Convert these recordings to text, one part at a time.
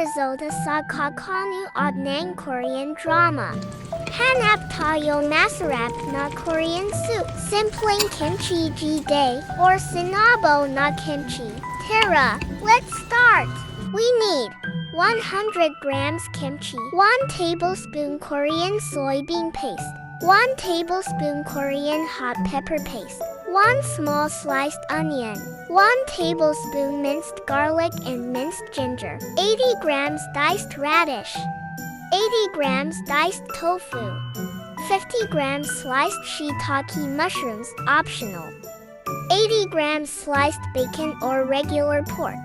episode sa kakanu od ng Korean drama. Hanap tayo masarap na Korean soup, simpleng kimchi jjigae, or sinabo na kimchi. Tara, let's start! We need 100 grams kimchi, 1 tablespoon Korean soybean paste, 1 tablespoon Korean hot pepper paste, 1 small sliced onion, 1 tablespoon minced garlic and minced ginger, 80 grams diced radish, 80 grams diced tofu, 50 grams sliced shiitake mushrooms, optional, 80 grams sliced bacon or regular pork,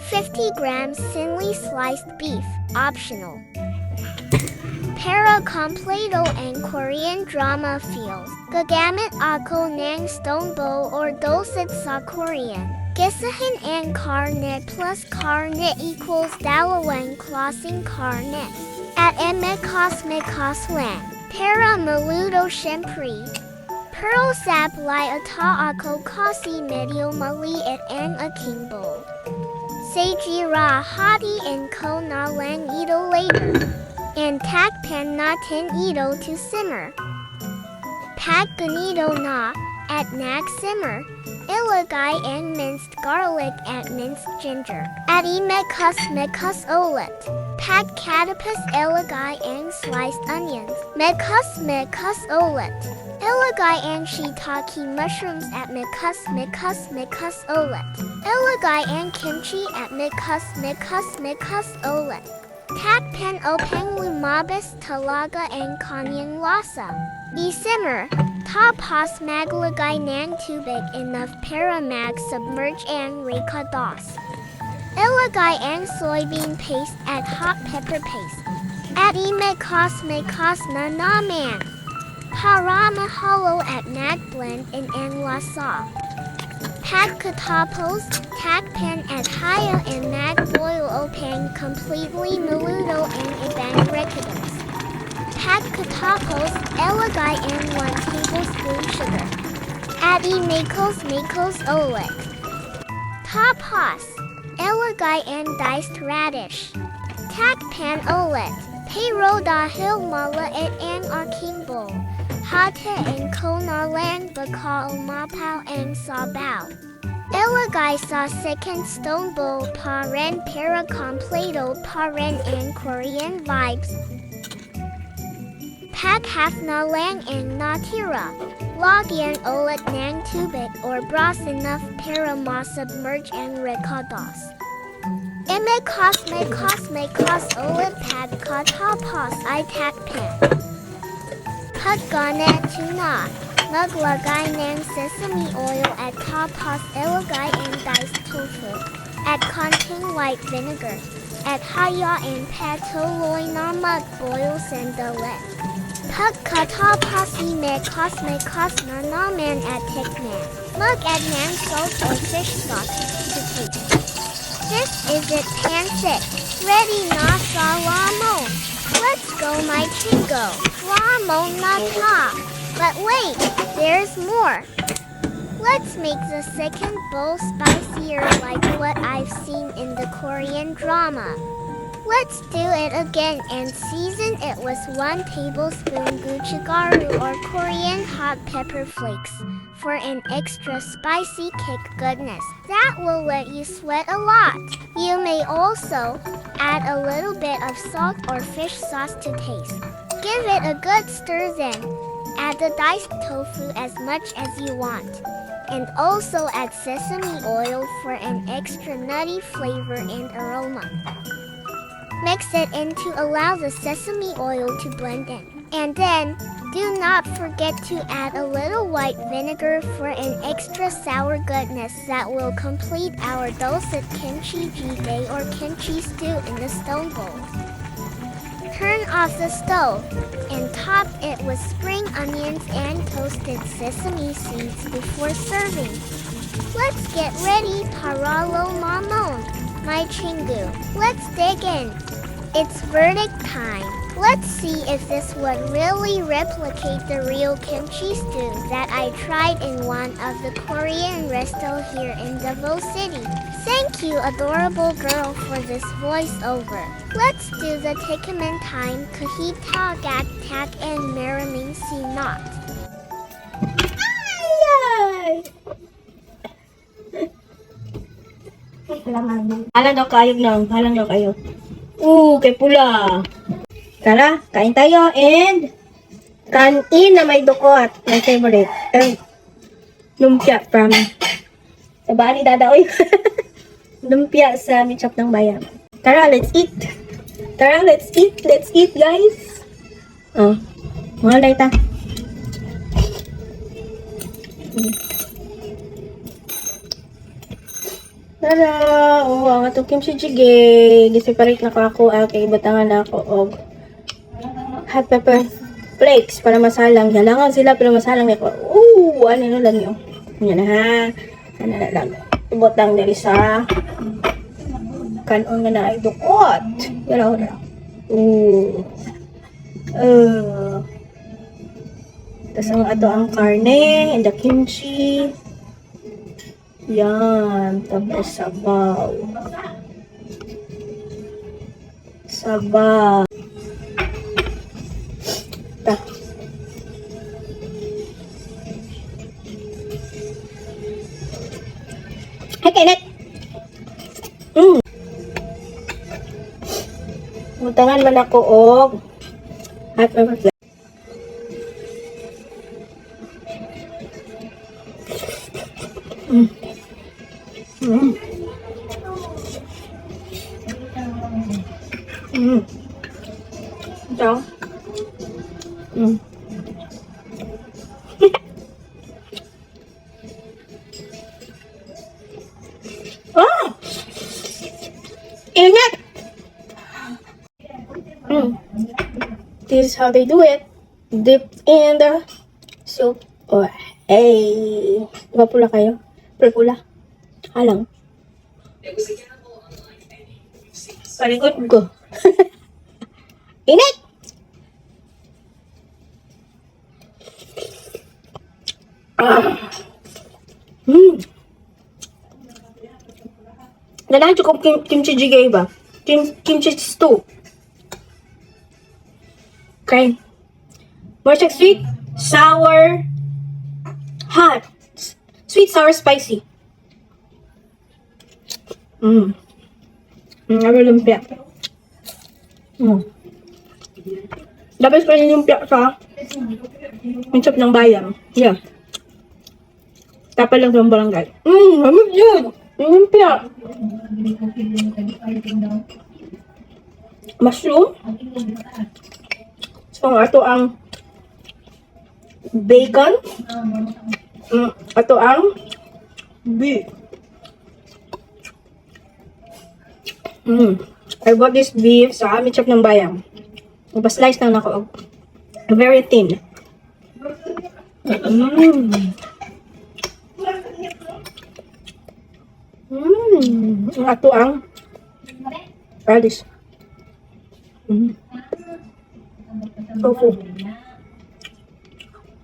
50 grams thinly sliced beef, optional. Para completo ang Korean drama feels, gagamit ako ng stone bowl or dosit sa Korean. Gisahin ang karne plus karne equals dalawang klaseng karne. At mekas lang. Para maluto syempre. Pero sablay ata ako kasi medyo maliit ang aking bowl. Sajira hatiin ko na lang ito later. And takpan natin ito to simmer. Pag ganito na, at nag-simmer, ilagay ang minced garlic at minced ginger. At imekas ulit. Pag katapos ilagay ang sliced onions. Mekas ulit. Ilagay ang shiitake mushrooms at mekas ulit. Ilagay ang kimchi at mekas ulit. Takpan upang lumabas talaga ang kanyang lasa. I-simmer, tapos maglagay ng tubig enough para mag-submerge ang rekados. Ilagay ang soybean paste at hot pepper paste. At imekas na naman. Para mahalo at nag-blend in ang lasa. Pagkatapos, takpan at hayaan mag-boil upang completely maluto ang ibang rekados. Pagkatapos, ilagay ang 1 tablespoon sugar. At i-makos ulit. Tapos, ilagay ang diced radish. Takpan ulit. Pero dahil maliit ang aking bowl, hatiin ko na lang baka umapaw ang sabaw. Ilagay sa second stone bowl pa rin para completo pa rin ang Korean vibes. Pag half na lang ang natira, lagyan ulit ng tubig or broth enough para ma-submerge ang rekados. Imekas ulit pagkatapos ay takpan. Pag ganito na, maglagay ng sesame oil at tapos ilagay ang diced tofu at konting white vinegar at hayaan patuloy na mag-boil sandali. Pagkatapos imekas na naman at tikman. Mag-add ng salt or fish sauce to taste. This is it, pancit. Ready na sa lamon. Let's go, my chingo. Lamon na ta. But wait, there's more. Let's make the second bowl spicier like what I've seen in the Korean drama. Let's do it again and season it with 1 tablespoon gochugaru or Korean hot pepper flakes for an extra spicy kick goodness. That will let you sweat a lot. You may also add a little bit of salt or fish sauce to taste. Give it a good stir then. Add the diced tofu as much as you want. And also add sesame oil for an extra nutty flavor and aroma. Mix it in to allow the sesame oil to blend in. And then, do not forget to add a little white vinegar for an extra sour goodness that will complete our dulcet kimchi jjigae or kimchi stew in the stone bowl. Turn off the stove and top it with spring onions and toasted sesame seeds before serving. Let's get ready para lo mamon, my chingu. Let's dig in. It's verdict time. Let's see if this would really replicate the real kimchi stew that I tried in one of the Korean resto here in Davao City. Thank you, adorable girl, for this voiceover. Let's do the tikman time. Kahita gag tak and maraming sinat. Ay! Halang daw kayo lang. Halang daw kayo. Kay pula. Tara, kain tayo and kanin na may dukot. My favorite. Lumpia from sa baan ni Dada, oy. Lumpia sa Mitchop ng Bayan. Tara, let's eat. Tara, let's eat. Let's eat, guys. Mga dayta. Tara! Ang atong Kimchi Jjigae. Giseparate na ko ako. Okay, batangan na ako og hot pepper flakes para masalang. Halangan sila pero masalang na ko. Ano na lang yun. Yan na ha. Ano na lang. Ibot lang dali sa kanon nga na ay dukot. Yan ako na. Tapos ang ato ang karne and the kimchi. Yan. Tapos sabaw. Sabaw. Ta. Ay, kainit! Mutangan man ako og hot pepper flakes. Ito. Ingat! This is how they do it. Dip in the soup. Hey! Diba pula kayo? Pula. Halang. Palikot ko. Init! Nalahan ko kimchi jjigae ba? Kimchi stew. Okay. More siya sweet, sour, hot. Sweet, sour, spicy. Ano lumpia? Dapat ko yung lumpia sa Mitchop ng Bayan. Yeah. Tapal lang sa barangay. Hamad yun! Yung lumpia. Mushroom. So, ato ang bacon. Ato ang beef. I bought this beef sa Mitchop ng Bayan. Slice lang ako. Very thin. Ato ang radish. Tofu.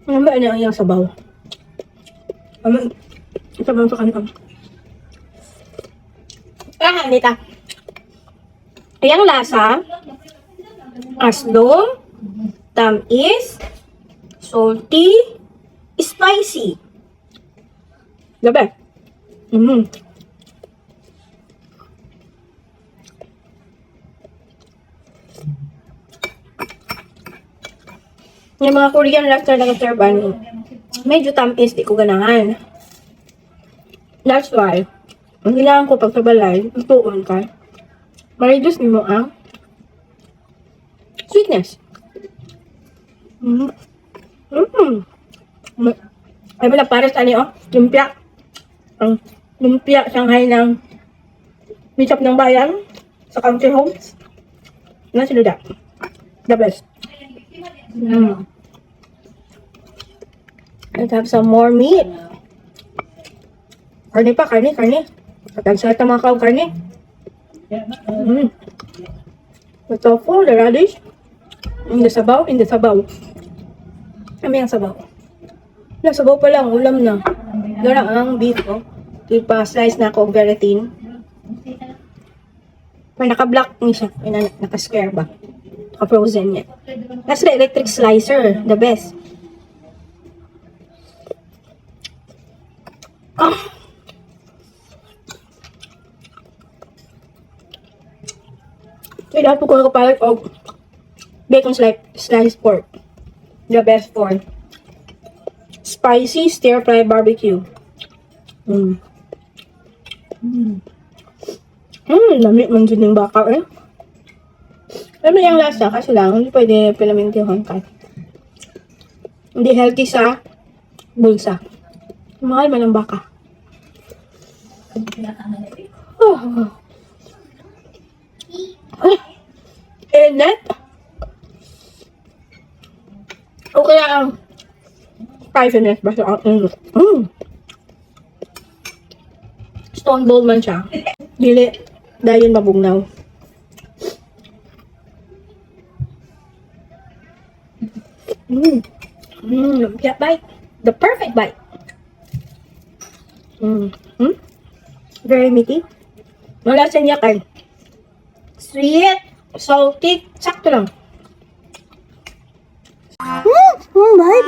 Ano ba ang iyang sabaw? Sabaw sa kanang. Nita. Iyang lasa, aslom, tamis, salty, spicy. Gabi. Yung mga Korean lobster na kaserban, medyo tamis, di ko ganahan. That's why, ang kailangan ko pag sa balay, ituon ka. Ma-reduce mo ang sweetness. Ay wala pares lumpia. Ang lumpia Shanghai ng Mitchop ng Bayan sa country homes. Sila the best. Let's have some more meat. Karne. Pagkagsarta mga kao karne. The tofu, the radish, in the sabaw. Kami ang sabaw. Sabaw pa lang, ulam na. Gara ang beef, ipa-slice na ako, very thin. May naka-block niya siya. May naka-square ba? Naka-frozen yan. Tapos electric slicer. The best. Ah! Kailangan po ko nakapalit o bacon sliced pork. The best for spicy stir-fry barbecue. Lamig man dyan yung baka eh. Alam mo yung lasa kasi lang, hindi pwede pilamintihan ka. Hindi healthy sa bulsa. Mahal man ang baka. Oh. Init. O kaya ang spiciness basta ang init. Stone bowl man siya. Dili dahil mabugnaw. That bite. The perfect bite. Very meaty. Wala sa niya kan. Sweet, salty, sakto lang. Bite.